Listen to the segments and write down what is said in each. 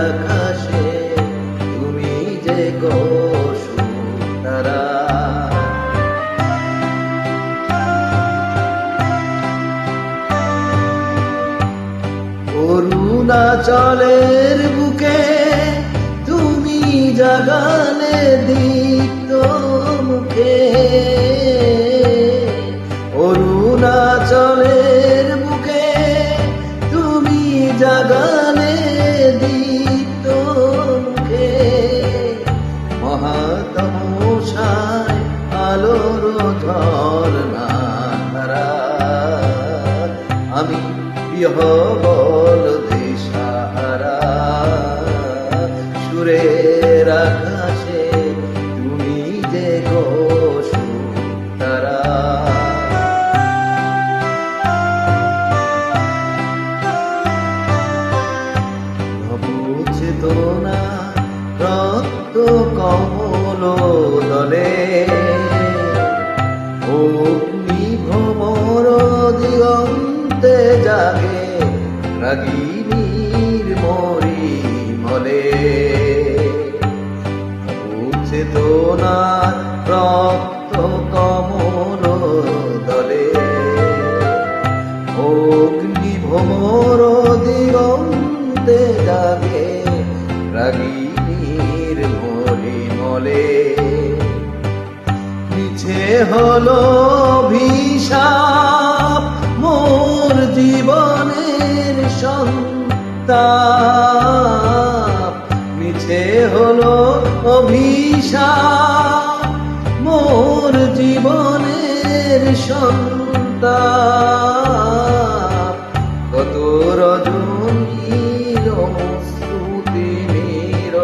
আকাশে তুমি যে গো সুতারা। অরুণাচলের বুকে তুমি জাগালে দীপ্ত মুখে, অরুণাচলের বুকে তুমি জাগালে দীপ্ত মুখে, মহাতমসায় আলোর ঝর্ণাধারা। আমি বিহবল দিশাহারা, সুরের আকাশে তুমি যে গো সুতারা। নবচেতনা রক্ত কমল দলে, অগ্নি ভ্রমর দিগন্তে জাগে রাগিনীর মরি মলে। চেতনার রক্ত কমল দলে, অগ্নি ভ্রমর দিগন্তে জাগে রাগিনীর মরি মলে। মিছে হলো অভিশাপ মোর জীবনের সন্তাপ, মিছে হলো অভিশাপ মোর জীবনের সন্তাপ। কত রজনীর শ্রুতির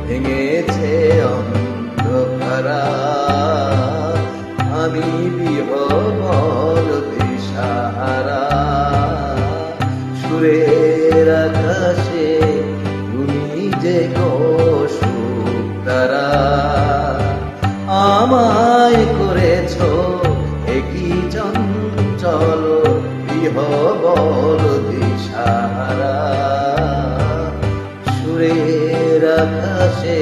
ভেঙেছে অন্ধকারা। আমি বিহবল দিশাহারা, সুরের আকাশে তুমি যে গো সুতারা। আমায় করেছ একই চঞ্চল বিহবল দিশাহারা, সুরের আকাশে